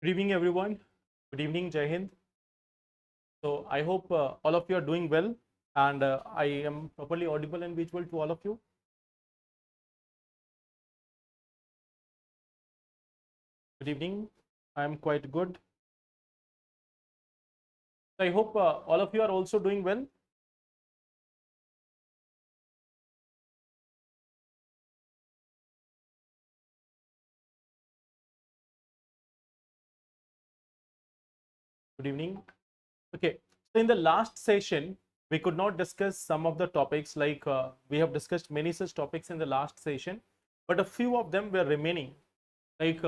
Good evening, everyone. Good evening, Jai Hind. So I hope all of you are doing well, and I am properly audible and visual to all of you. Good evening. I am quite good. So I hope all of you are also doing well. Good evening. Okay. So in the last session, we could not discuss some of the topics like we have discussed many such topics in the last session, but a few of them were remaining. Like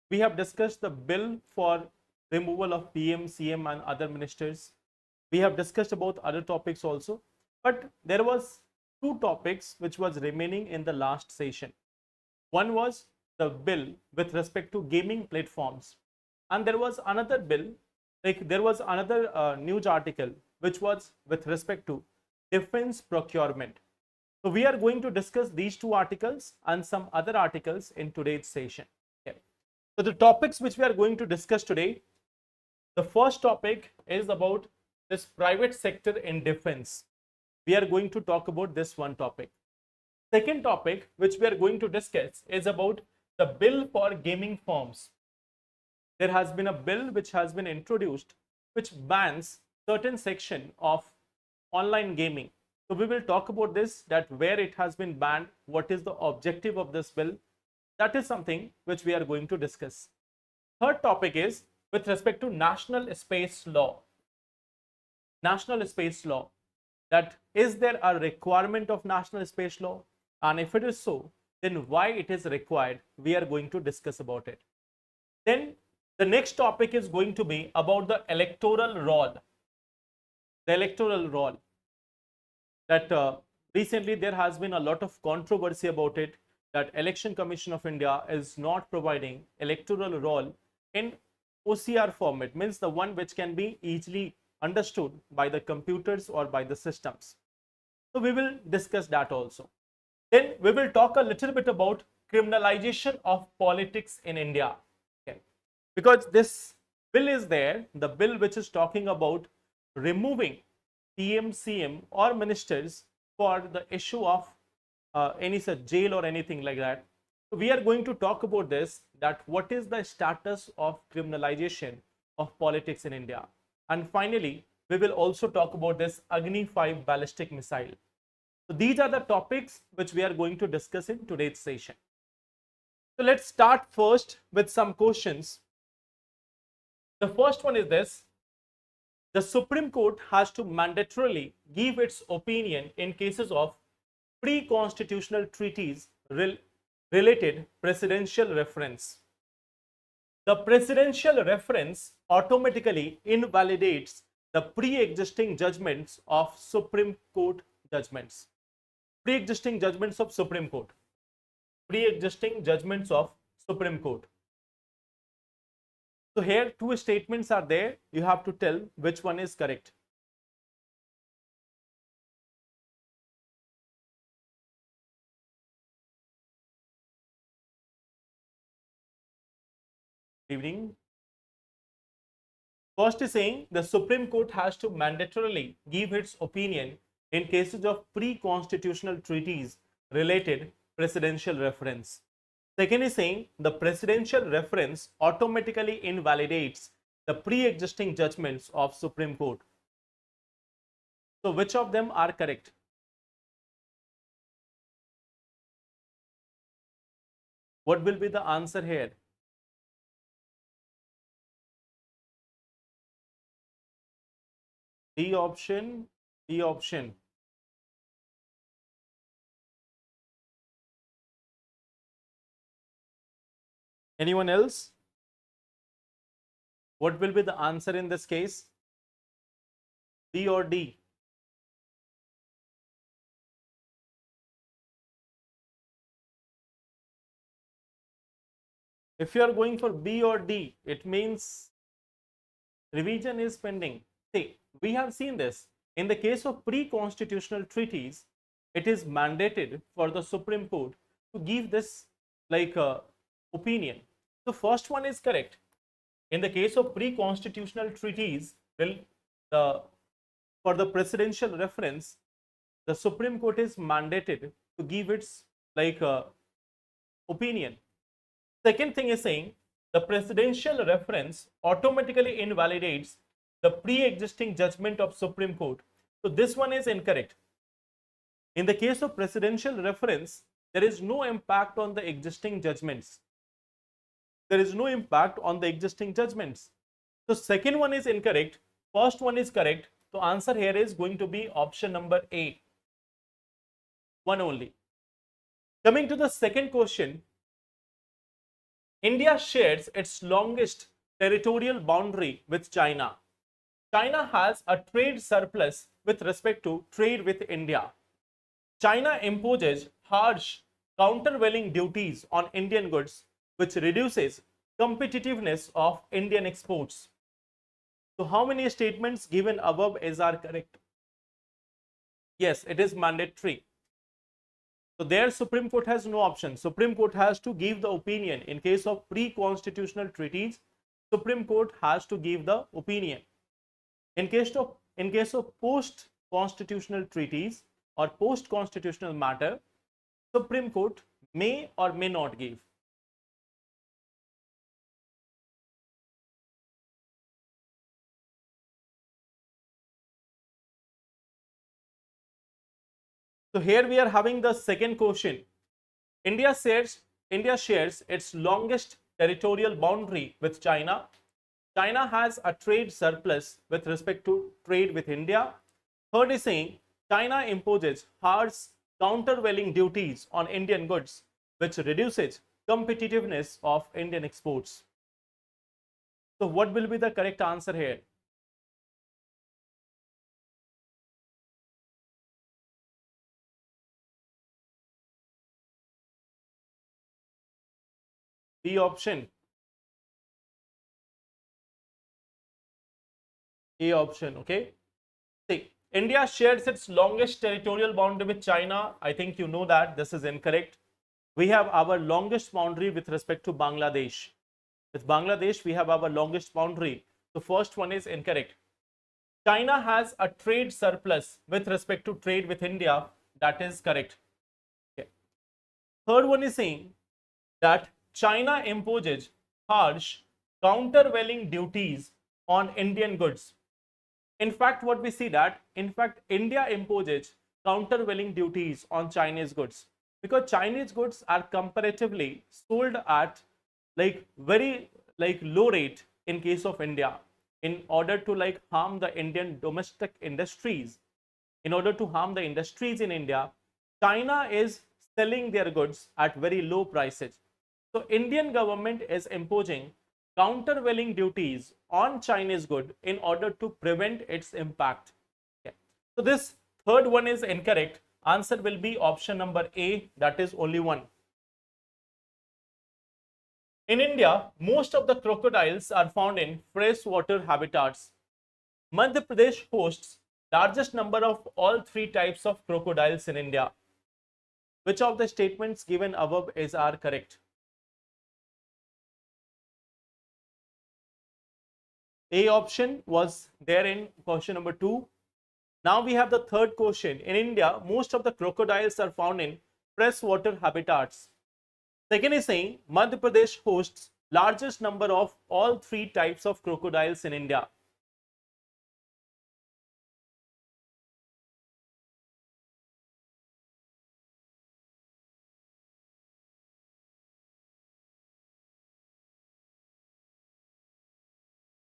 we have discussed the bill for removal of PM, CM, and other ministers. We have discussed about other topics also, but there was two topics which was remaining in the last session. One was the bill with respect to gaming platforms, and there was another bill, like there was another news article which was with respect to defense procurement. So we are going to discuss these two articles and some other articles in today's session. Okay. So the topics which we are going to discuss today, the first topic is about this private sector in defense. We are going to talk about this one topic. Second topic which we are going to discuss is about the bill for gaming firms. There has been a bill which has been introduced which bans certain section of online gaming. So we will talk about this, that where it has been banned, what is the objective of this bill. That is something which we are going to discuss. Third topic is with respect to national space law. National space law, that is there a requirement of national space law, and if it is so, then why it is required, we are going to discuss about it. Then the next topic is going to be about the electoral roll. The electoral roll, that recently there has been a lot of controversy about it, that Election Commission of India is not providing electoral roll in OCR format, means the one which can be easily understood by the computers or by the systems. So we will discuss that also. Then we will talk a little bit about criminalization of politics in India. Okay. Because this bill is there, the bill which is talking about removing PM, CM or ministers for the issue of any such jail or anything like that. So we are going to talk about this, that what is the status of criminalization of politics in India. And finally, we will also talk about this Agni 5 ballistic missile. So these are the topics which we are going to discuss in today's session. So let's start first with some questions. The first one is this: the Supreme Court has to mandatorily give its opinion in cases of pre-constitutional treaties related presidential reference. The presidential reference automatically invalidates the pre-existing judgments of Supreme Court judgments. Pre-existing judgments of Supreme Court. Pre-existing judgments of Supreme Court. So here two statements are there. You have to tell which one is correct. Good evening. First is saying the Supreme Court has to mandatorily give its opinion in cases of pre-constitutional treaties related presidential reference. Second is saying the presidential reference automatically invalidates the pre-existing judgments of Supreme Court. So which of them are correct? What will be the answer here? D option, D option. Anyone else? What will be the answer in this case? B or D? If you are going for B or D, it means revision is pending. See, we have seen this. In the case of pre-constitutional treaties, it is mandated for the Supreme Court to give this like opinion. The first one is correct. In the case of pre-constitutional treaties, well, the for the presidential reference, the Supreme Court is mandated to give its opinion. Second thing is saying the presidential reference automatically invalidates the pre-existing judgment of Supreme Court. So this one is incorrect. In the case of presidential reference, there is no impact on the existing judgments. There is no impact on the existing judgments. So second one is incorrect. First one is correct. So answer here is going to be option number A. One only. Coming to the second question, India shares its longest territorial boundary with China. China has a trade surplus with respect to trade with India. China imposes harsh countervailing duties on Indian goods, which reduces competitiveness of Indian exports. So how many statements given above are correct? Yes, it is mandatory. So there Supreme Court has no option. Supreme Court has to give the opinion. In case of pre-constitutional treaties, Supreme Court has to give the opinion. In case of post-constitutional treaties or post-constitutional matter, Supreme Court may or may not give. So here we are having the second question. India shares its longest territorial boundary with China. China has a trade surplus with respect to trade with India. Third is saying China imposes harsh countervailing duties on Indian goods, which reduces competitiveness of Indian exports. So what will be the correct answer here? B option. A option, okay. See, India shares its longest territorial boundary with China. I think you know that this is incorrect. We have our longest boundary with respect to Bangladesh. With Bangladesh, we have our longest boundary. The first one is incorrect. China has a trade surplus with respect to trade with India. That is correct. Okay. Third one is saying that China imposes harsh countervailing duties on Indian goods. In fact, what we see that, in fact, India imposes countervailing duties on Chinese goods because Chinese goods are comparatively sold at very low rate in case of India in order to harm the Indian domestic industries. In order to harm the industries in India, China is selling their goods at very low prices. So Indian government is imposing countervailing duties on Chinese good in order to prevent its impact. Okay. So this third one is incorrect. Answer will be option number A, that is only one. In India, most of the crocodiles are found in freshwater habitats. Madhya Pradesh hosts largest number of all three types of crocodiles in India. Which of the statements given above are correct? A option was there in question number 2. Now we have the third question. In India, most of the crocodiles are found in freshwater habitats. Second is saying Madhya Pradesh hosts largest number of all three types of crocodiles in India.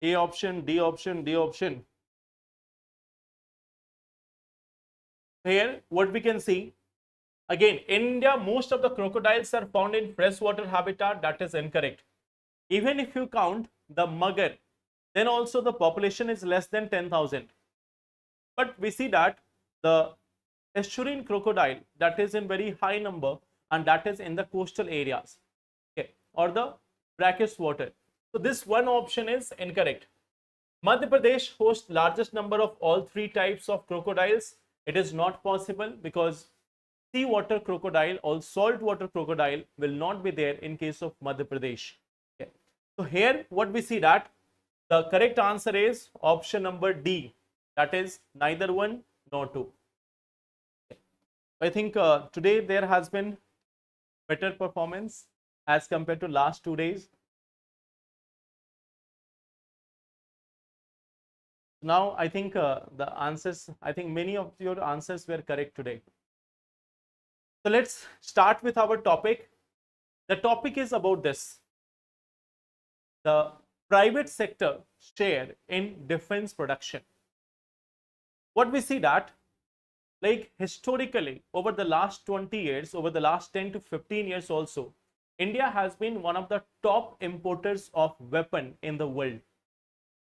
A option, D option, D option. Here what we can see, again, in India most of the crocodiles are found in freshwater habitat. That is incorrect. Even if you count the mugger, then also the population is less than 10,000. But we see that the estuarine crocodile, that is in very high number, and that is in the coastal areas, okay, or the brackish water. So this one option is incorrect. Madhya Pradesh hosts largest number of all three types of crocodiles. It is not possible because seawater crocodile or saltwater crocodile will not be there in case of Madhya Pradesh. Okay. So here what we see that the correct answer is option number D, that is neither 1 nor 2. I think today there has been better performance as compared to last 2 days. Now I think the answers, I think many of your answers were correct today. So let's start with our topic. The topic is about this: the private sector share in defense production. What we see that, like historically over the last 20 years, over the last 10 to 15 years also, India has been one of the top importers of weapon in the world.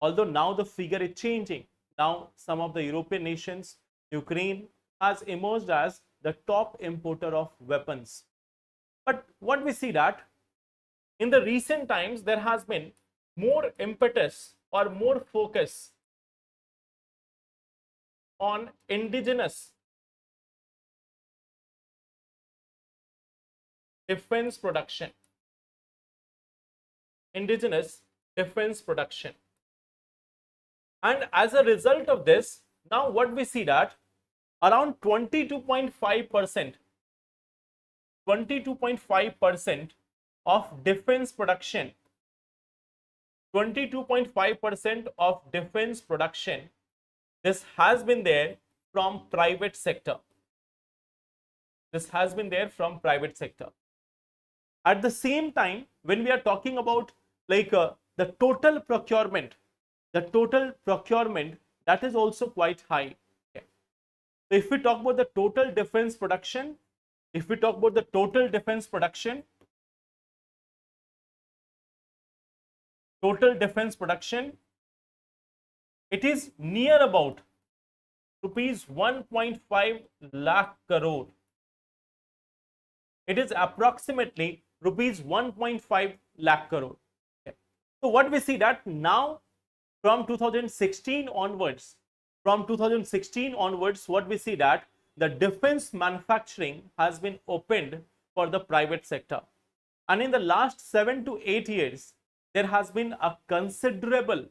Although now the figure is changing. Now some of the European nations, Ukraine has emerged as the top importer of weapons. But what we see that in the recent times there has been more impetus or more focus on indigenous defense production. Indigenous defense production. And as a result of this, now what we see that around 22.5% of defense production, 22.5% of defense production, this has been there from private sector. This has been there from private sector. At the same time, when we are talking about like the total procurement, that is also quite high. Okay. So if we talk about the total defense production, it is near about rupees 1.5 lakh crore. It is approximately rupees 1.5 lakh crore. Okay. So what we see that now from 2016 onwards, what we see that the defense manufacturing has been opened for the private sector. And in the last 7 to 8 years, there has been a considerable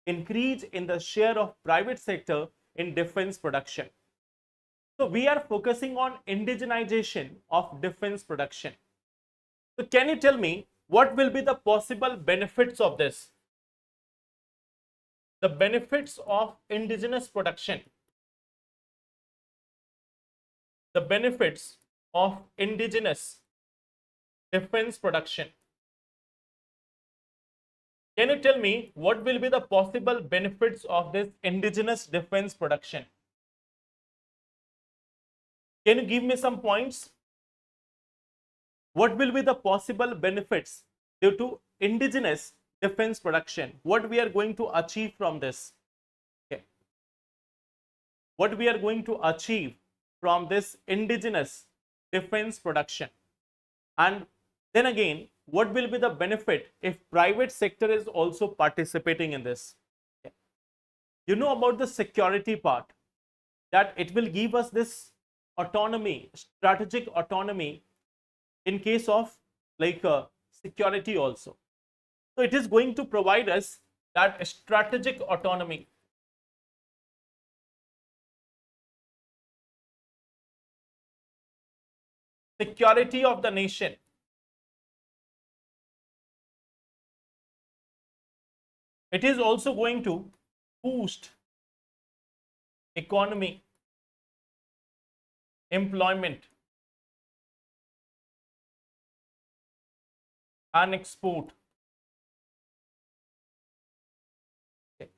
increase in the share of private sector in defense production. So we are focusing on indigenization of defense production. So can you tell me what will be the possible benefits of this? The benefits of indigenous production. The benefits of indigenous defense production. Can you tell me what will be the possible benefits of this indigenous defense production? Can you give me some points? What will be the possible benefits due to indigenous defense production? What we are going to achieve from this? Okay. What we are going to achieve from this indigenous defense production? And then again, what will be the benefit if private sector is also participating in this? Okay. You know about the security part, that it will give us this autonomy, strategic autonomy in case of like security also. So it is going to provide us that strategic autonomy. Security of the nation. It is also going to boost economy, employment, and export. Okay.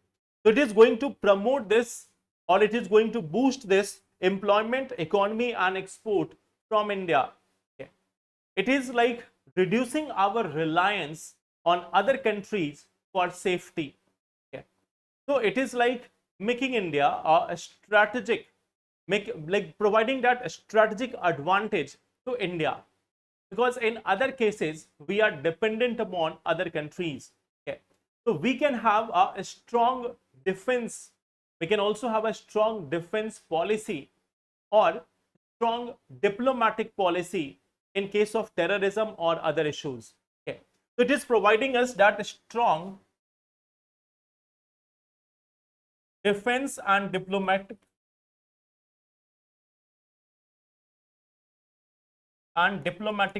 So it is going to promote this, or it is going to boost this employment, economy, and export from India. Okay. It is like reducing our reliance on other countries for safety. Okay. So it is like making India a strategic, like providing that strategic advantage to India, because in other cases we are dependent upon other countries. Okay. So we can have a strong defense, we can also have a strong defense policy or strong diplomatic policy in case of terrorism or other issues. Okay. So it is providing us that strong defense and diplomatic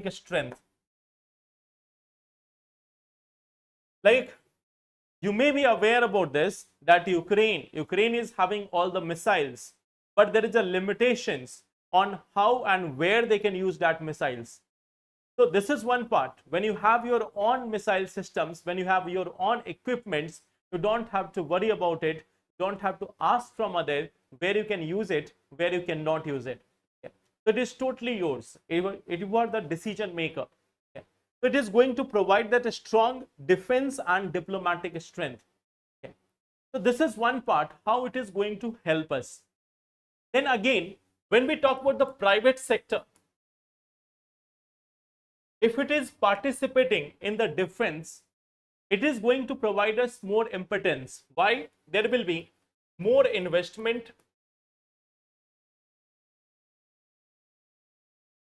strength. Like, you may be aware about this, that Ukraine is having all the missiles, but there is a limitations on how and where they can use that missiles. So this is one part. When you have your own missile systems, when you have your own equipments, you don't have to worry about it. You don't have to ask from others where you can use it, where you cannot use it. Okay. So it is totally yours. You are the decision maker. Okay. So it is going to provide that strong defense and diplomatic strength. Okay. So this is one part, how it is going to help us. Then again, when we talk about the private sector, if it is participating in the defense, it is going to provide us more impotence. Why? There will be more investment,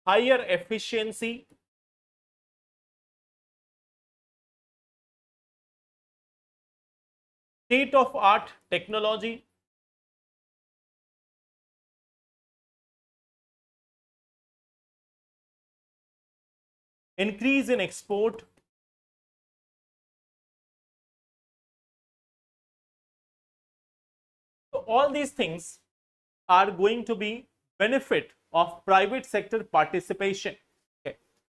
higher efficiency, state-of-art technology, increase in export, so all these things are going to be benefit of private sector participation, okay,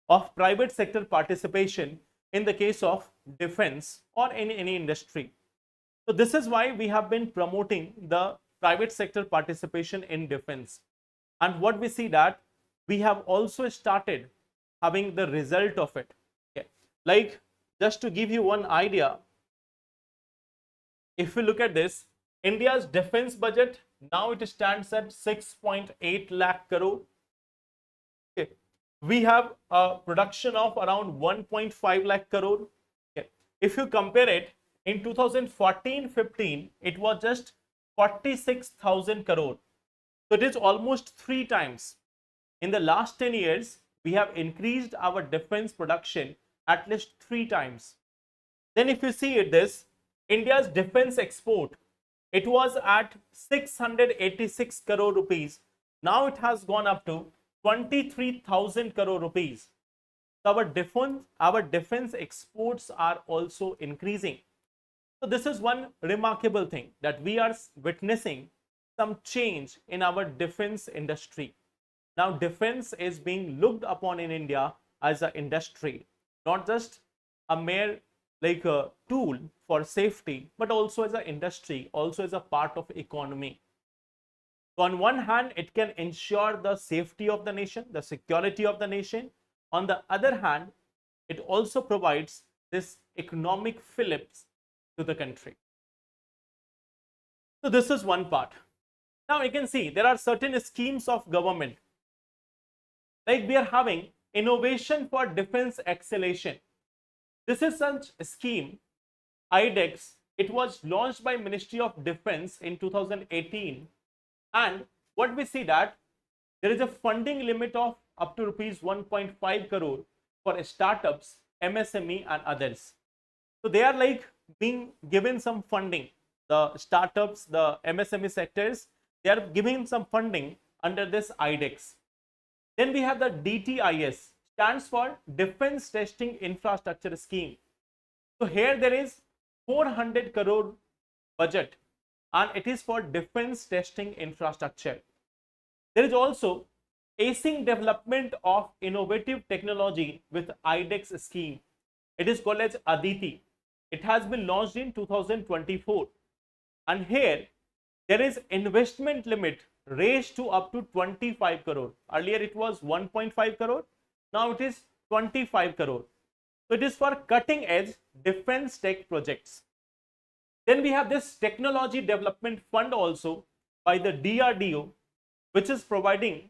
of private sector participation in the case of defense or in any industry. So this is why we have been promoting the private sector participation in defense. And what we see that we have also started having the result of it. Okay. Like, just to give you one idea, if we look at this, India's defense budget, now it stands at 6.8 lakh crore. Okay. We have a production of around 1.5 lakh crore. Okay. If you compare it, in 2014-15, it was just 46,000 crore. So it is almost 3 times. In the last 10 years, we have increased our defense production at least 3 times. Then if you see it, this India's defense export, it was at 686 crore rupees. Now it has gone up to 23,000 crore rupees. So our defense exports are also increasing. So this is one remarkable thing, that we are witnessing some change in our defense industry. Now defense is being looked upon in India as an industry, not just a mere like a tool for safety, but also as an industry, also as a part of economy. So on one hand, it can ensure the safety of the nation, the security of the nation. On the other hand, it also provides this economic fillip to the country. So this is one part. Now you can see there are certain schemes of government. Like we are having innovation for defense acceleration. This is such a scheme, IDEX. It was launched by Ministry of Defense in 2018. And what we see that there is a funding limit of up to rupees 1.5 crore for startups, MSME and others. So they are like being given some funding. The startups, the MSME sectors, they are giving some funding under this IDEX. Then we have the DTIS, stands for Defense Testing Infrastructure Scheme. So here there is 400 crore budget and it is for defense testing infrastructure. There is also acing development of innovative technology with IDEX scheme. It is called as Aditi. It has been launched in 2024. And here there is investment limit raised to up to 25 crore. Earlier it was 1.5 crore. Now it is 25 crore. So it is for cutting edge defense tech projects. Then we have this technology development fund also by the DRDO, which is providing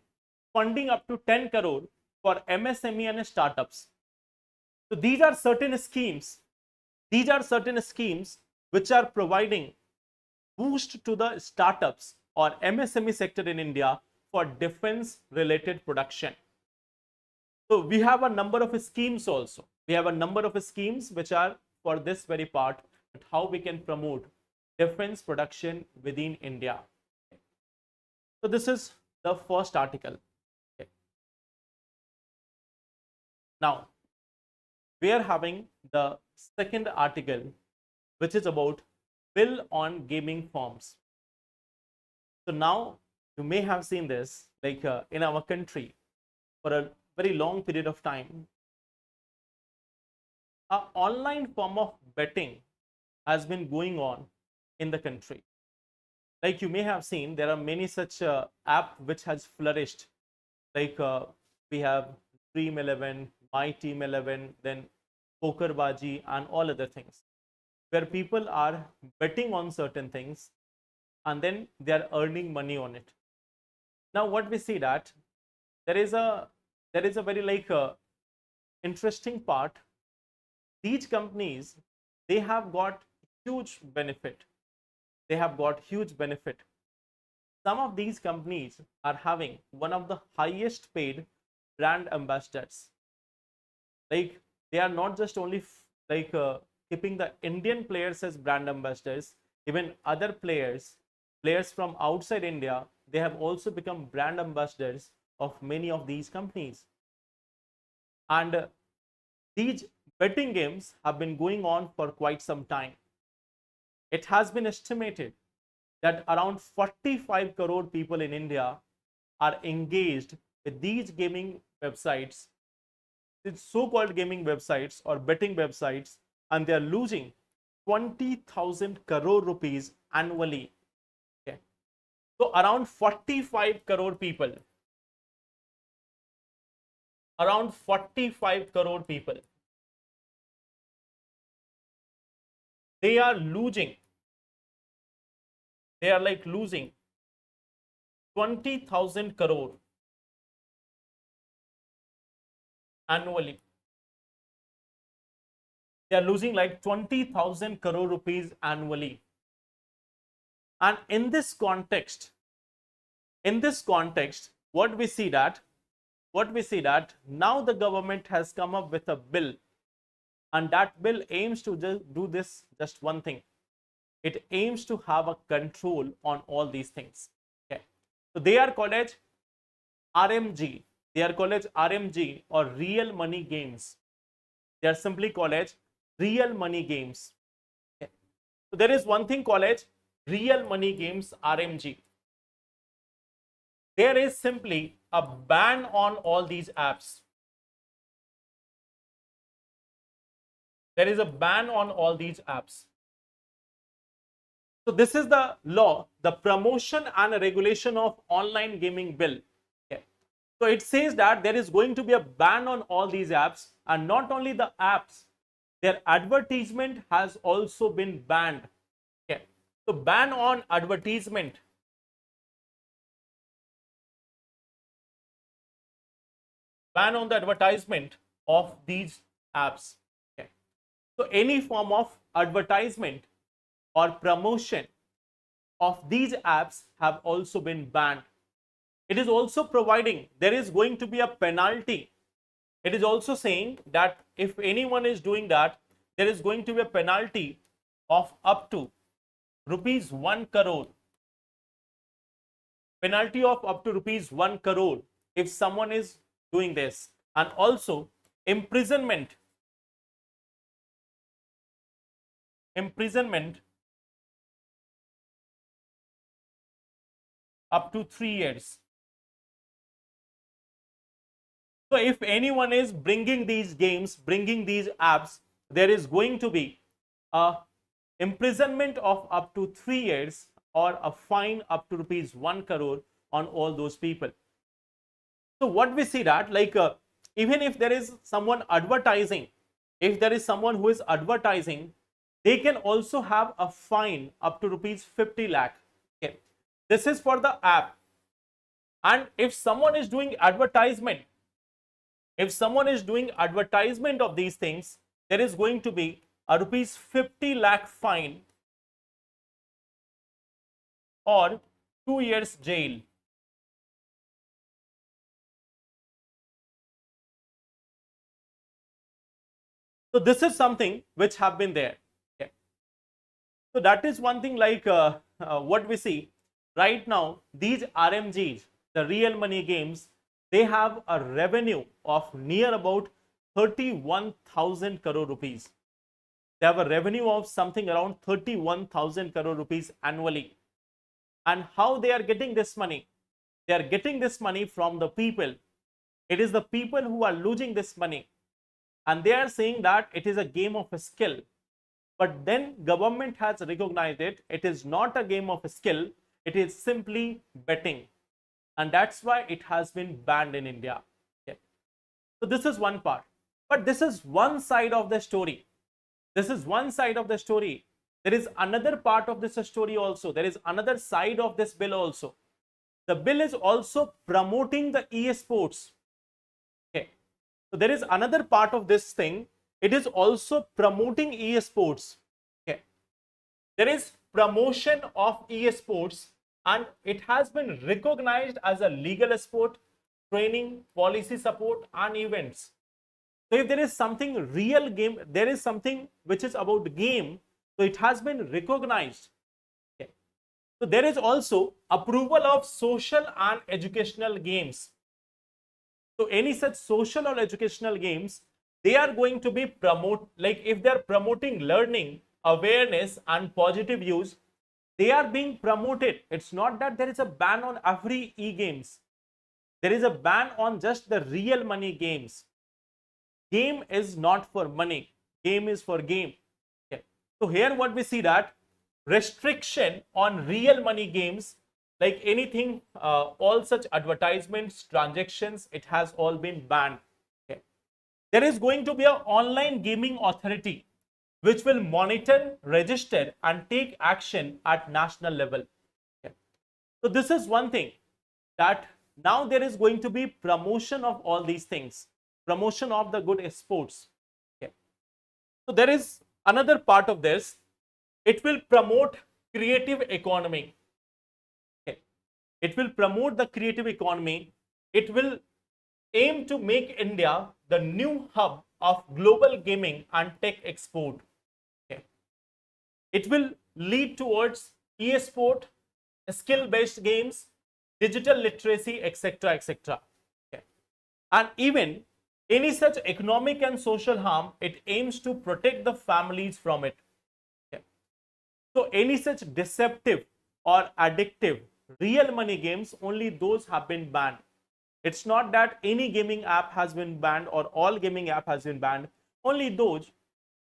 funding up to 10 crore for MSME and startups. So these are certain schemes. These are certain schemes which are providing boost to the startups or MSME sector in India for defense related production. So we have a number of schemes also. We have a number of schemes which are for this very part, but how we can promote defense production within India. So this is the first article. Okay. Now we are having the second article, which is about bill on gaming firms. So now you may have seen this, like in our country for a very long period of time, an online form of betting has been going on in the country. Like you may have seen, there are many such app which has flourished. Like we have Dream 11, My Team 11, then Pokerbaji, and all other things, where people are betting on certain things and then they are earning money on it. Now, what we see that there is a very like interesting part. These companies, they have got huge benefit. They have got huge benefit. Some of these companies are having one of the highest paid brand ambassadors. Like they are not just only like keeping the Indian players as brand ambassadors, even other players from outside India, they have also become brand ambassadors of many of these companies. And these betting games have been going on for quite some time. It has been estimated that around 45 crore people in India are engaged with these gaming websites, these so-called gaming websites or betting websites, and they are losing 20,000 crore rupees annually. Okay. So around 45 crore people, around 45 crore people, they are losing, they are like losing 20,000 crore annually. They are losing like 20,000 crore rupees annually. And in this context, what we see that now the government has come up with a bill, and that bill aims to just one thing. It aims to have a control on all these things. Okay. So they are called as RMG. They are called as RMG, or real money games. They are simply called as real money games. Okay. So there is one thing called as real money games, RMG. There is simply a ban on all these apps. There is a ban on all these apps. So this is the law, the Promotion and Regulation of Online Gaming Bill. Okay. So it says that there is going to be a ban on all these apps, and not only the apps, their advertisement has also been banned. Okay. So ban on advertisement. Ban on the advertisement of these apps. Okay. So any form of advertisement or promotion of these apps have also been banned. It is also providing there is going to be a penalty. It is also saying that if anyone is doing that, there is going to be a penalty of up to rupees 1 crore. Penalty of up to rupees 1 crore if someone is doing this, and also imprisonment up to 3 years. So if anyone is bringing these games, bringing these apps, there is going to be a imprisonment of up to 3 years or a fine up to rupees 1 crore on all those people. So what we see that, like even if there is someone advertising, if there is someone who is advertising, they can also have a fine up to rupees 50 lakh. Okay. This is for the app. And if someone is doing advertisement, of these things, there is going to be a rupees 50 lakh fine or 2 years jail. So this is something which have been there. Okay. So that is one thing, like what we see right now. These RMGs, the real money games, they have a revenue of near about 31,000 crore rupees. They have a revenue of something around 31,000 crore rupees annually. And how they are getting this money? They are getting this money from the people. It is the people who are losing this money, and they are saying that it is a game of a skill. But then government has recognized it. It is not a game of skill. It is simply betting, and that's why it has been banned in India. Okay. So this is one part, but this is one side of the story. This is one side of the story. There is another part of this story also. There is another side of this bill also. The bill is also promoting the e-sports. Okay. So there is another part of this thing. It is also promoting e-sports. Okay. There is promotion of e-sports, and it has been recognized as a legal sport, training, policy support, and events. So if there is something real game, there is something which is about game, so it has been recognized. Okay. So there is also approval of social and educational games. So any such social or educational games, they are going to be like if they are promoting learning, awareness, and positive use, they are being promoted. It's not that there is a ban on every e-games. There is a ban on just the real money games. Game is not for money. Game is for game. Okay. So here what we see that restriction on real money games, like anything, all such advertisements, transactions, it has all been banned. Okay. There is going to be an online gaming authority which will monitor, register, and take action at national level. Okay. So this is one thing, that now there is going to be promotion of all these things, promotion of the good sports. Okay. So there is another part of this. It will promote creative economy. Okay. It will promote the creative economy. It will aim to make India the new hub of global gaming and tech export. Okay. It will lead towards e-sport, skill-based games, digital literacy, etc., etc. Okay. And even any such economic and social harm, it aims to protect the families from it. Okay. So any such deceptive or addictive real money games, only those have been banned. It's not that any gaming app has been banned or all gaming app has been banned. Only those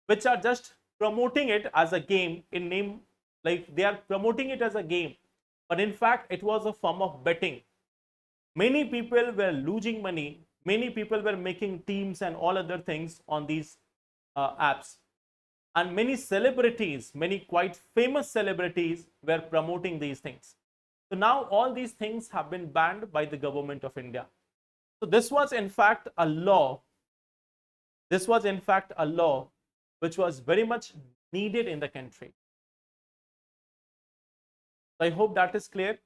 which are just promoting it as a game in name, like they are promoting it as a game, but in fact it was a form of betting. Many people were losing money. Many people were making teams and all other things on these apps. And many celebrities, many quite famous celebrities were promoting these things. So now all these things have been banned by the government of India. So this was in fact a law. This was in fact a law which was very much needed in the country. So I hope that is clear.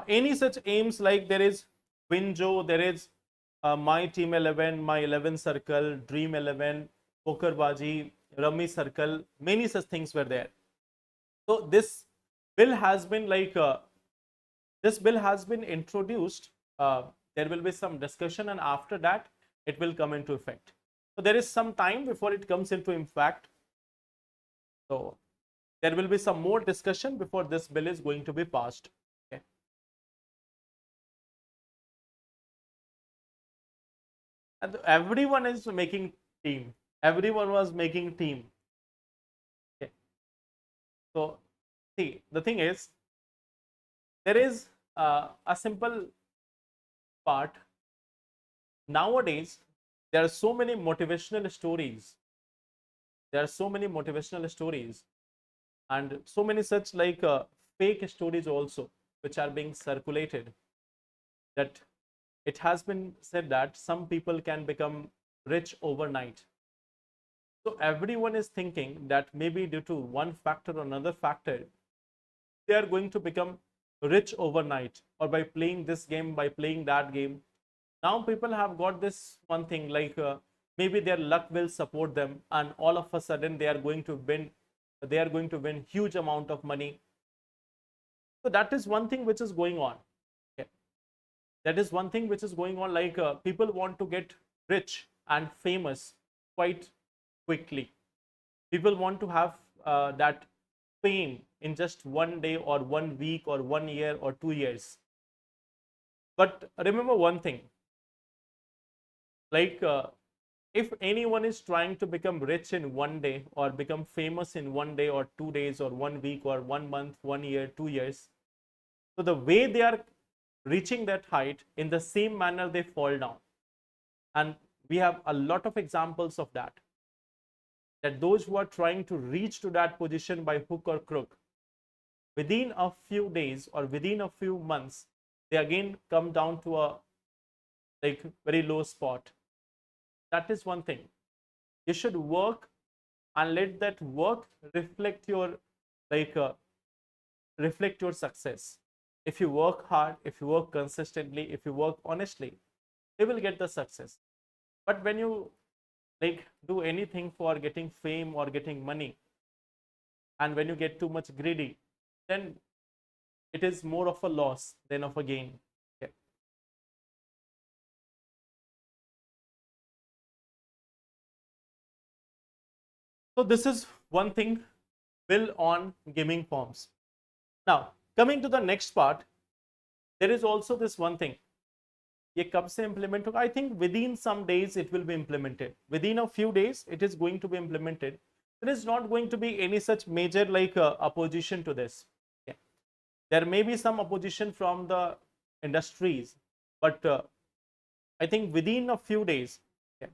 Any such aims, like there is Winjo, there is My Team 11, My 11 Circle, Dream 11, Pokerbaji, Rummy Circle, many such things were there. So this bill has been introduced. There will be some discussion, and after that it will come into effect. So there is some time before it comes into effect. So there will be some more discussion before this bill is going to be passed. Okay. And everyone is making team. Everyone was making team. Okay. So see, the thing is, there is a simple part. Nowadays, there are so many motivational stories. There are so many motivational stories, and so many such like fake stories also, which are being circulated, that it has been said that some people can become rich overnight. So everyone is thinking that maybe due to one factor or another factor, they are going to become rich overnight, or by playing this game, by playing that game. Now people have got this one thing like maybe their luck will support them, and all of a sudden they are going to win. They are going to win huge amount of money. So that is one thing which is going on. Okay. That is one thing which is going on. Like people want to get rich and famous quite quickly. People want to have that fame in just one day or 1 week or 1 year or 2 years. But remember one thing, like if anyone is trying to become rich in one day or become famous in one day or 2 days or 1 week or 1 month, 1 year, 2 years, so the way they are reaching that height, in the same manner they fall down. And we have a lot of examples of that, that those who are trying to reach to that position by hook or crook, within a few days or within a few months, they again come down to a like very low spot. That is one thing. You should work and let that work reflect your like reflect your success. If you work hard, if you work consistently, if you work honestly, you will get the success. But when you like do anything for getting fame or getting money, and when you get too much greedy, then it is more of a loss than of a gain. Okay. So this is one thing built on gaming forms. Now coming to the next part, there is also this one thing. ये कब से implement होगा? I think within some days it will be implemented. Within a few days it is going to be implemented. There is not going to be any such major like opposition to this. Okay. There may be some opposition from the industries, but I think within a few days, okay,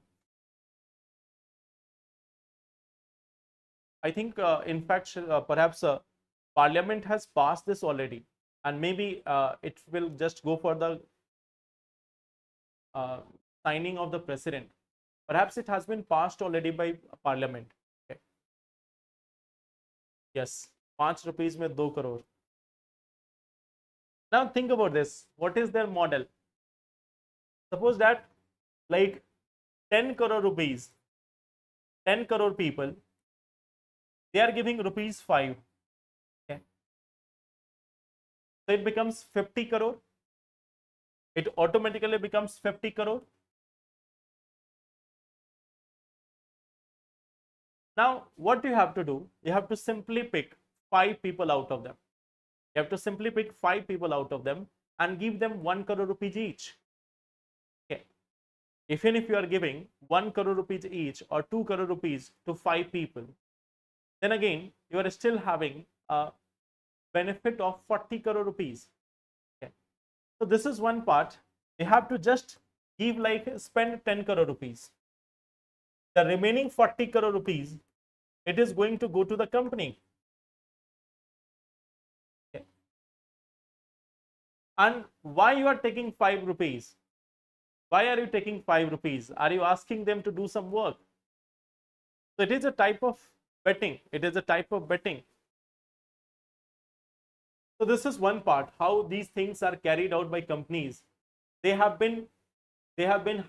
I think in fact perhaps Parliament has passed this already, and maybe it will just go for the signing of the president. Perhaps it has been passed already by Parliament. Okay. Yes, ₹5 में 2 crore. Now think about this. What is their model? Suppose that like 10 crore rupees, 10 crore people, they are giving ₹5. Okay. So it becomes 50 crore. It automatically becomes 50 crore. Now what you have to do, you have to simply pick 5 people out of them. You have to simply pick 5 people out of them and give them 1 crore rupees each. Okay. Even if you are giving 1 crore rupees each or 2 crore rupees to 5 people, then again you are still having a benefit of 40 crore rupees. Okay. So this is one part. You have to just give like spend 10 crore rupees. The remaining 40 crore rupees, it is going to go to the company. Okay. And why you are taking 5 rupees? Why are you taking 5 rupees? Are you asking them to do some work? So it is a type of betting. It is a type of betting. So this is one part, how these things are carried out by companies. They have been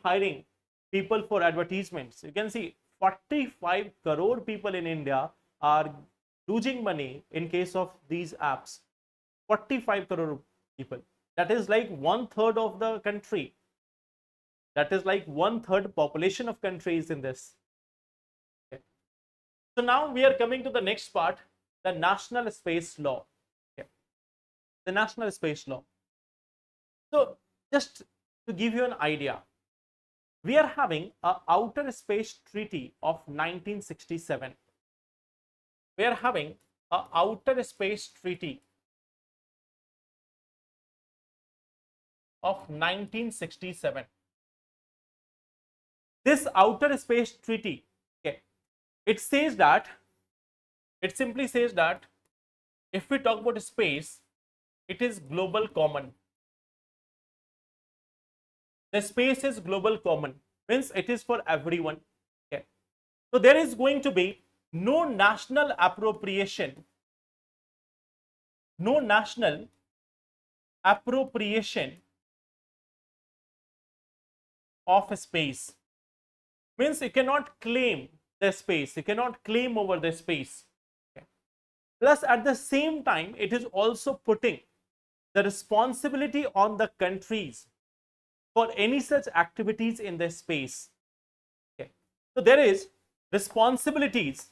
hiring people for advertisements. You can see 45 crore people in India are losing money in case of these apps. 45 crore people. That is like 1/3 of the country. That is like 1/3 population of countries in this. Okay. So now we are coming to the next part, the National Space Law. Okay. The National Space Law. So just to give you an idea, we are having a Outer Space Treaty of 1967. We are having a Outer Space Treaty of 1967. This Outer Space Treaty, okay, it says that, it simply says that if we talk about space, it is global common. The space is global common, means it is for everyone. Okay. So there is going to be no national appropriation, no national appropriation of space. Means you cannot claim the space, you cannot claim over the space. Okay. Plus at the same time, it is also putting the responsibility on the countries for any such activities in the space. Okay. So there is responsibilities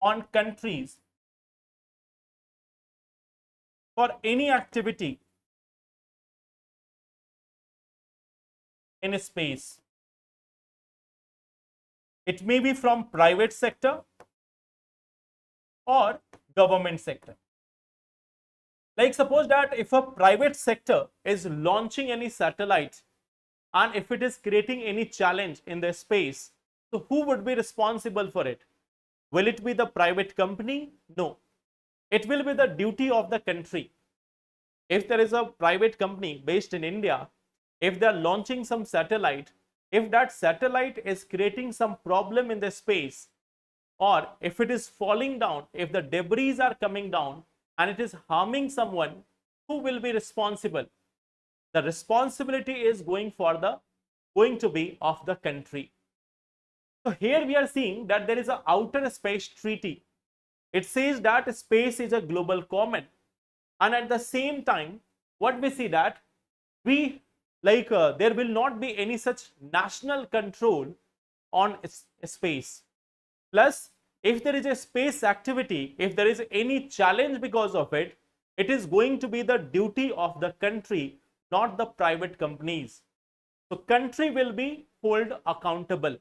on countries for any activity in space. It may be from private sector or government sector. Like suppose that if a private sector is launching any satellite and if it is creating any challenge in the space, so who would be responsible for it? Will it be the private company? No. It will be the duty of the country. If there is a private company based in India, if they are launching some satellite, if that satellite is creating some problem in the space, or if it is falling down, if the debris are coming down and it is harming someone, who will be responsible? The responsibility is going to be of the country. So here we are seeing that there is an outer space treaty. It says that space is a global common, and at the same time, what we see that there will not be any such national control on space. Plus, if there is a space activity, if there is any challenge because of it, it is going to be the duty of the country, not the private companies. So country will be held accountable.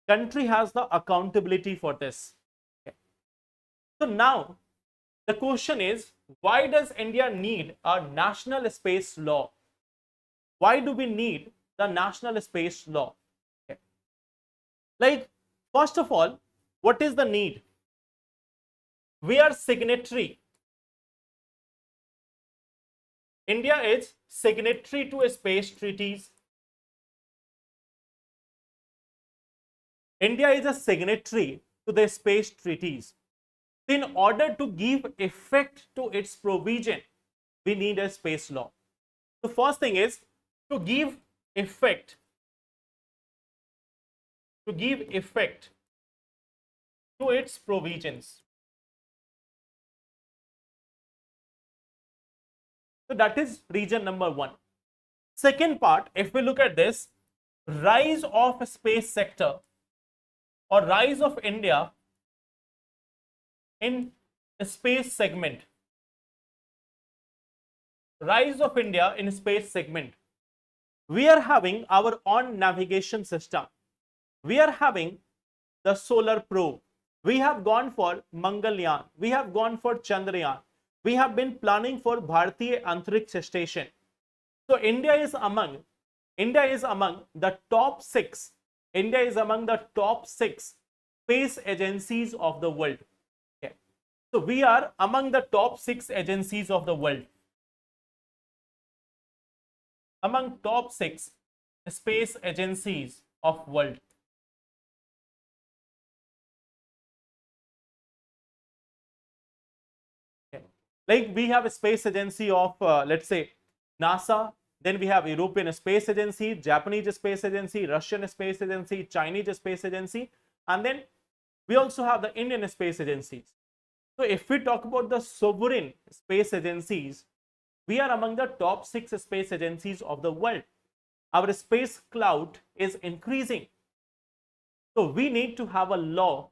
Country has the accountability for this. Okay. So now the question is, why does India need a national space law? Why do we need the national space law? Okay. Like, first of all, what is the need? We are signatory. India is signatory to space treaties. India is a signatory to the space treaties. In order to give effect to its provision, we need a space law. The first thing is to give effect to its provisions. So that is reason number one. Second part, if we look at this, rise of space sector or rise of India in space segment. Rise of India in space segment. We are having our own navigation system. We are having the solar probe. We have gone for Mangalyaan. We have gone for Chandrayaan. We have been planning for Bharatiya Antariksha Station. So India is among the top 6. India is among the top 6 space agencies of the world. Okay. So we are among the top 6 agencies of the world. Among top 6 space agencies of world. Okay. Like we have a space agency of let's say NASA, then we have European Space Agency, Japanese Space Agency, Russian Space Agency, Chinese Space Agency, and then we also have the Indian Space Agencies. So if we talk about the sovereign space agencies, we are among the top 6 space agencies of the world. Our space clout is increasing. So we need to have a law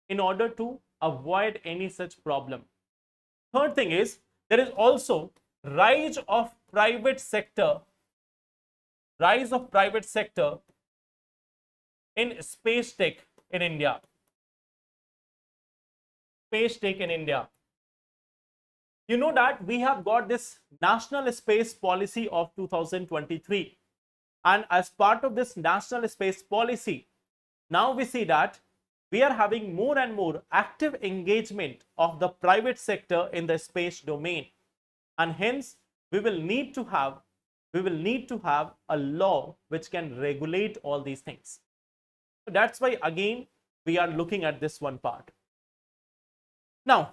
in order to avoid any such problem. Third thing is, there is also rise of private sector in space tech in India. Space tech in India. You know that we have got this National Space Policy of 2023, and as part of this National Space Policy, now we see that we are having more and more active engagement of the private sector in the space domain, and hence we will need to have we will need to have a law which can regulate all these things. So that's why again we are looking at this one part. Now,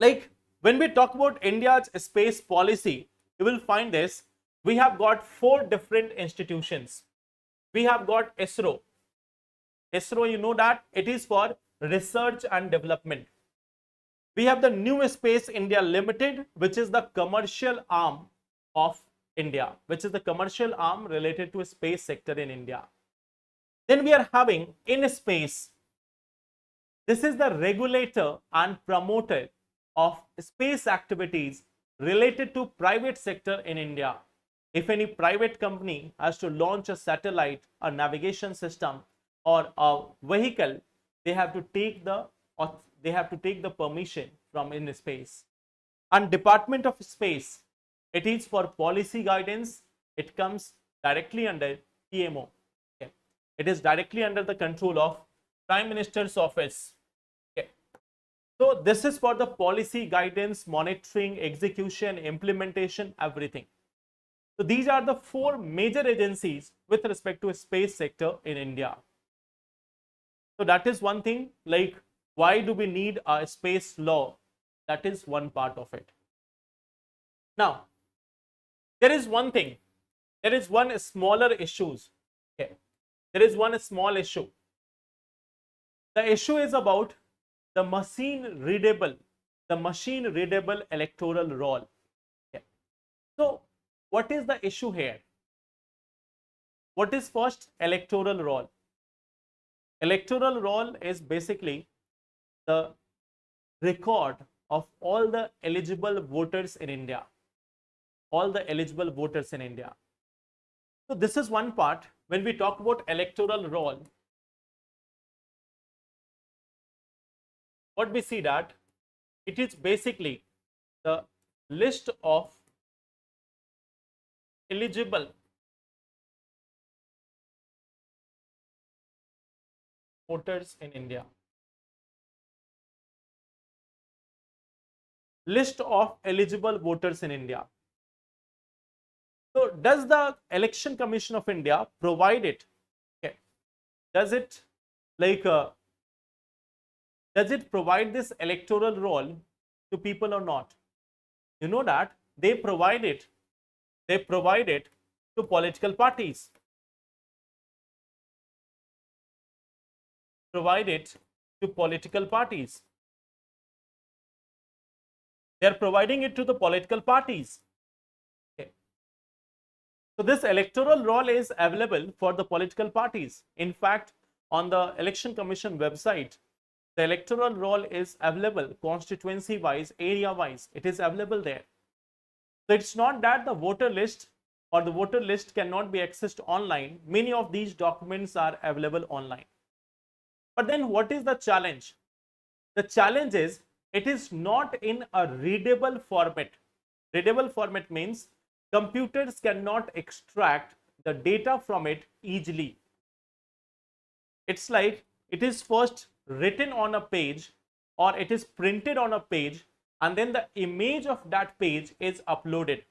like when we talk about India's space policy, you will find this. We have got 4 different institutions. We have got ISRO. ISRO, you know that it is for research and development. We have the New Space India Limited, which is the commercial arm of India, which is the commercial arm related to a space sector in India. Then we are having InSpace. This is the regulator and promoter of space activities related to private sector in India. If any private company has to launch a satellite, a navigation system, or a vehicle, they have to take the permission from InSpace. And Department of Space, it is for policy guidance. It comes directly under PMO. Okay. It is directly under the control of Prime Minister's office. Okay. So this is for the policy guidance, monitoring, execution, implementation, everything. So these are the 4 major agencies with respect to a space sector in India. So that is one thing, like why do we need a space law? That is one part of it. Now, there is one thing, there is one smaller issues. Okay. There is one small issue. The issue is about the machine readable electoral roll. Okay. So what is the issue here? What is first electoral roll? Electoral roll is basically the record of all the eligible voters in India. All the eligible voters in India. So this is one part. When we talk about electoral roll, what we see that it is basically the list of eligible voters in India. List of eligible voters in India. So does the Election Commission of India provide it? Okay. Does it provide this electoral roll to people or not? You know that they provide it. They provide it to political parties. Provide it to political parties. They are providing it to the political parties. Okay. So this electoral roll is available for the political parties. In fact, on the Election Commission website, the electoral roll is available constituency wise, area wise. It is available there. So it's not that the voter list or the voter list cannot be accessed online. Many of these documents are available online. But then what is the challenge? The challenge is it is not in a readable format. Readable format means computers cannot extract the data from it easily. It's like it is first written on a page or it is printed on a page and then the image of that page is uploaded.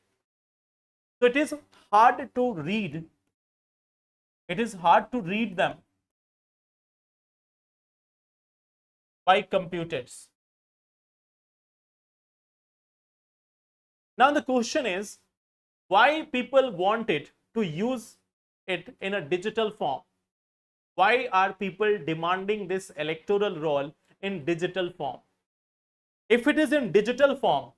So it is hard to read. It is hard to read them by computers. Now the question is why people want it to use it in a digital form. Why are people demanding this electoral roll in digital form? If it is in digital form,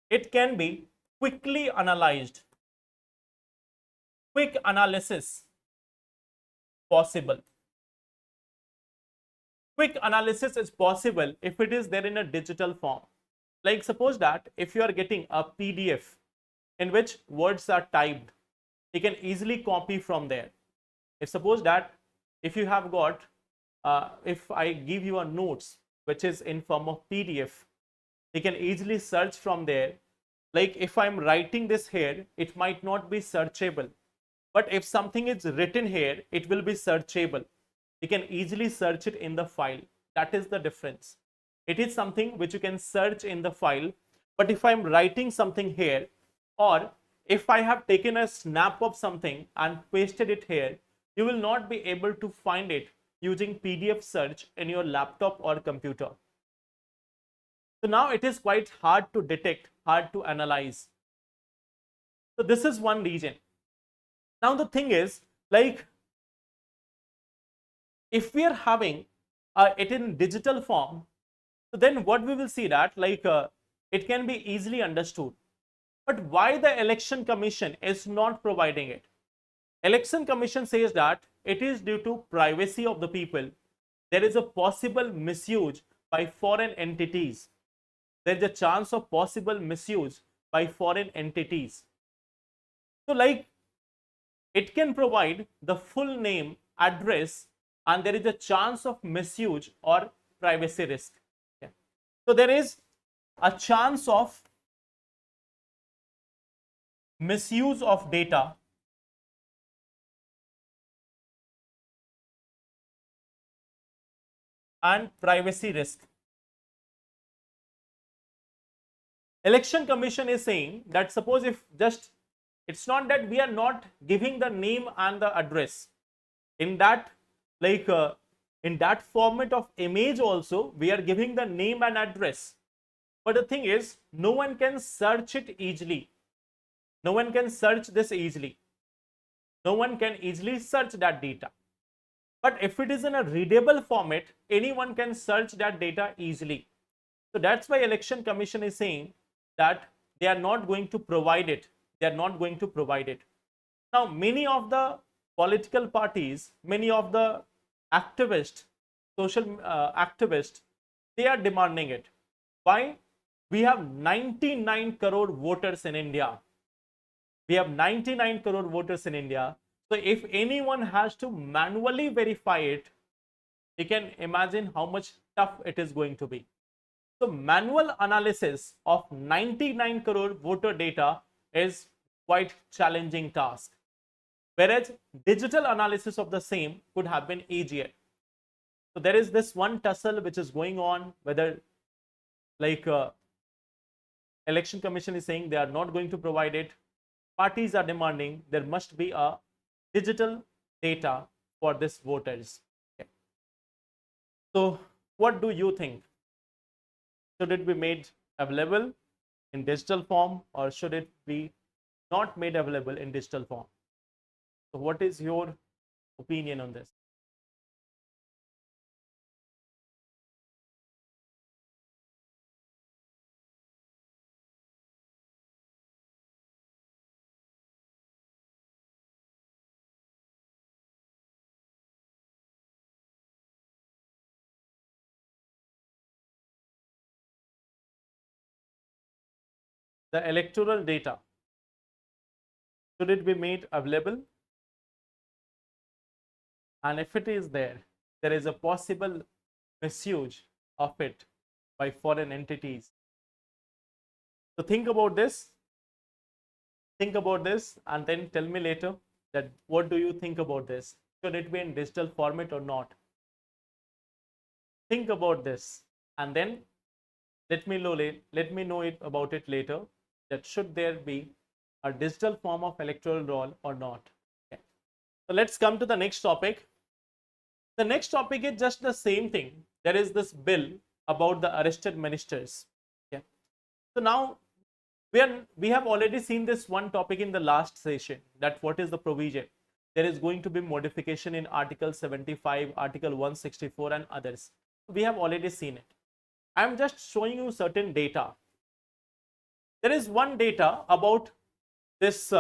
it can be quickly analyzed. Quick analysis possible. Quick analysis is possible if it is there in a digital form. Like suppose that if you are getting a PDF in which words are typed, you can easily copy from there. If suppose that if you have got, if I give you a notes which is in form of PDF, you can easily search from there. Like if I'm writing this here, it might not be searchable. But if something is written here, it will be searchable. You can easily search it in the file. That is the difference. it is something which you can search in the file. But if I'm writing something here, or if I have taken a snap of something and pasted it here, you will not be able to find it using PDF search in your laptop or computer. So now it is quite hard to detect, hard to analyze. So this is one reason. Now the thing is, like, if we are having it in digital form, so then what we will see that, like, it can be easily understood. But why the election commission is not providing it? Election commission says that it is due to privacy of the people. There is a possible misuse by foreign entities. There is a chance of possible misuse by foreign entities. So like, it can provide the full name, address, and there is a chance of misuse or privacy risk. Okay. So there is a chance of misuse of data and privacy risk. Election commission is saying that suppose if just, it's not that we are not giving the name and the address in that, like, in that format of image also we are giving the name and address. But the thing is, no one can search it easily. No one can search this easily. No one can easily search that data. But if it is in a readable format, anyone can search that data easily. So that's why election commission is saying that they are not going to provide it. They are not going to provide it. Now, many of the political parties, many of the activists, social activists, they are demanding it. Why? We have 99 crore voters in India. We have 99 crore voters in India. So if anyone has to manually verify it, you can imagine how much tough it is going to be. So manual analysis of 99 crore voter data is quite challenging task, whereas digital analysis of the same could have been easier. So there is this one tussle which is going on, whether, like, election commission is saying they are not going to provide it. Parties are demanding there must be a digital data for this voters. Okay. So what do you think? Should it be made available in digital form, or should it be not made available in digital form? So what is your opinion on this? The electoral data, should it be made available? And if it is there, there is a possible misuse of it by foreign entities. So think about this. Think about this and then tell me later that what do you think about this? Should it be in digital format or not? Think about this and then let me know it about it later, that should there be a digital form of electoral roll or not. Okay. So let's come to the next topic. The next topic is just the same thing. There is this bill about the arrested ministers. Okay. So now we have already seen this one topic in the last session, that what is the provision. There is going to be modification in Article 75, Article 164 and others. We have already seen it. I am just showing you certain data. There is one data about this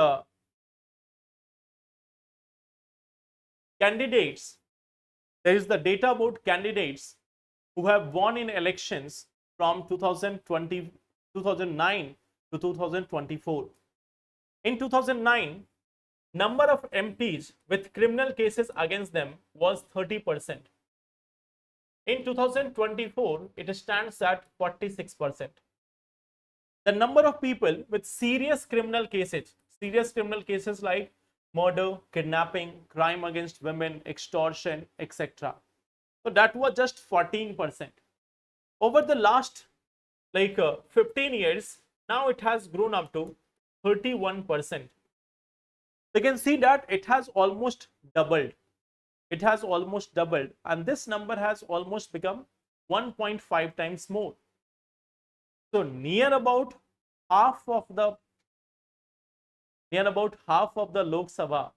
candidates. There is the data about candidates who have won in elections from 2009 to 2024. In 2009, number of MPs with criminal cases against them was 30%. In 2024, it stands at 46%. The number of people with serious criminal cases like murder, kidnapping, crime against women, extortion, etc. So that was just 14%. over the last 15 years, now it has grown up to 31%. You can see that it has almost doubled. It has almost doubled, and this number has almost become 1.5 times more. So near about half of the Lok Sabha,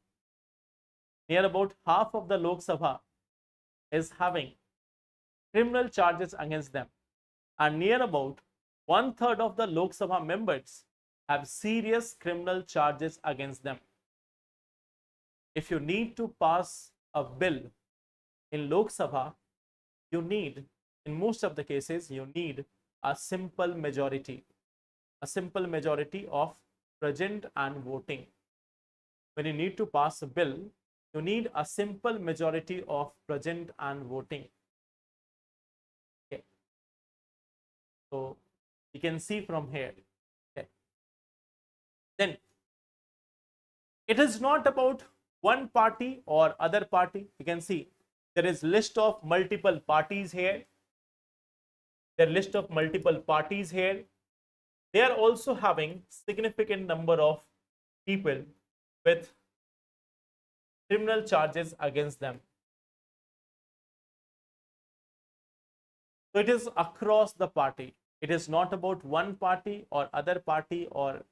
is having criminal charges against them, and near about 1/3 of the Lok Sabha members have serious criminal charges against them. If you need to pass a bill in Lok Sabha, you need, in most of the cases, you need a simple majority of present and voting. When you need to pass a bill, you need a simple majority of present and voting. Okay. So you can see from here. Okay. Then it is not about one party or other party. You can see there is list of multiple parties here. There are list of multiple parties here. They are also having significant number of people with criminal charges against them. So it is across the party. It is not about one party or other party or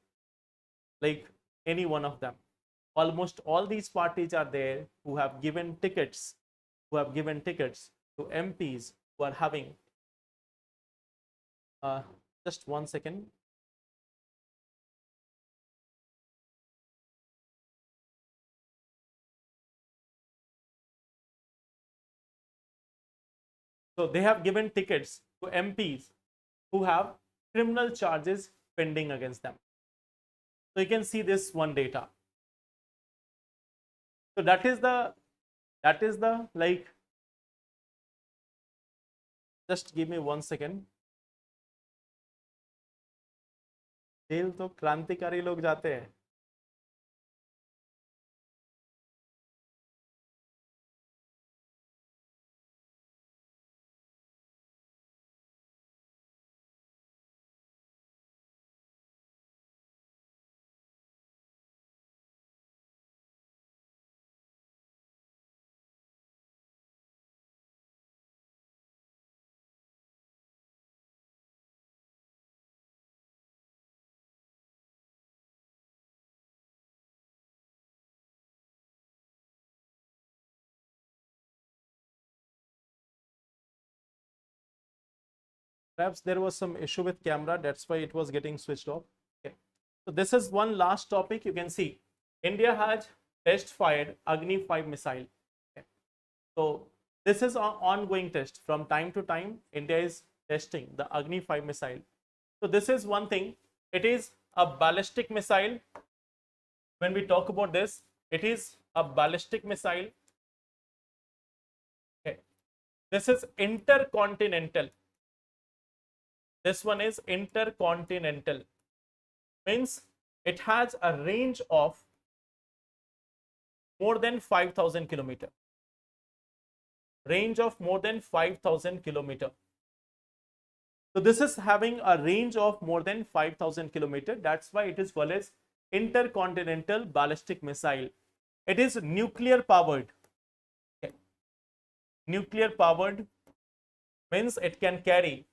like any one of them. Almost all these parties are there who have given tickets, to MPs who are having. Just 1 second. So they have given tickets to MPs who have criminal charges pending against them. So you can see this one data. So that is the like, just give me 1 second. Jail तो क्रांतिकारी लोग जाते हैं. Perhaps there was some issue with camera, that's why it was getting switched off. Okay. So this is one last topic. You can see India has test fired Agni 5 missile. Okay. So this is an ongoing test. From time to time, India is testing the Agni 5 missile. So this is one thing. It is a ballistic missile. When we talk about this, it is a ballistic missile. Okay. This is intercontinental. This one is intercontinental. Means it has a range of more than 5,000 kilometer. Range of more than 5,000 kilometer. So this is having a range of more than 5,000 kilometer. That's why it is called as intercontinental ballistic missile. It is nuclear powered. Okay. Nuclear powered means it can carry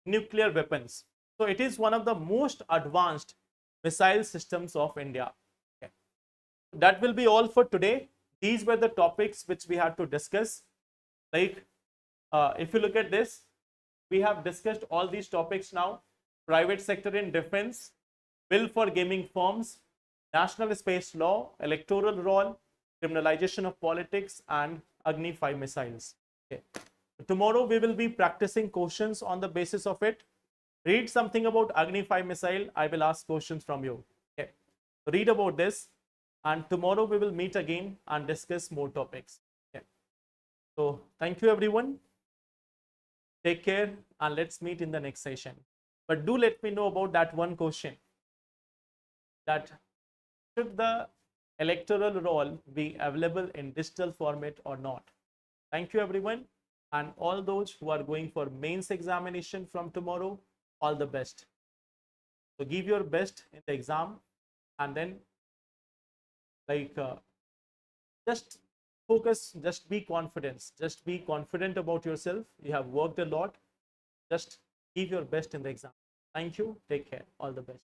nuclear weapons. So it is one of the most advanced missile systems of India. Okay. That will be all for today. These were the topics which we had to discuss. Like if you look at this, we have discussed all these topics now. Private sector in defense, bill for gaming firms, national space law, electoral roll, criminalization of politics, and Agni 5 missiles. Okay. Tomorrow we will be practicing questions on the basis of it. Read something about Agni 5 missile. I will ask questions from you. Okay. Read about this, and tomorrow we will meet again and discuss more topics. Okay. So thank you everyone. Take care, and let's meet in the next session. But do let me know about that one question, that should the electoral roll be available in digital format or not. Thank you everyone, and all those who are going for mains examination from tomorrow, all the best. So give your best in the exam, and then like just focus, just be confident about yourself. You have worked a lot, just give your best in the exam. Thank you, take care, all the best.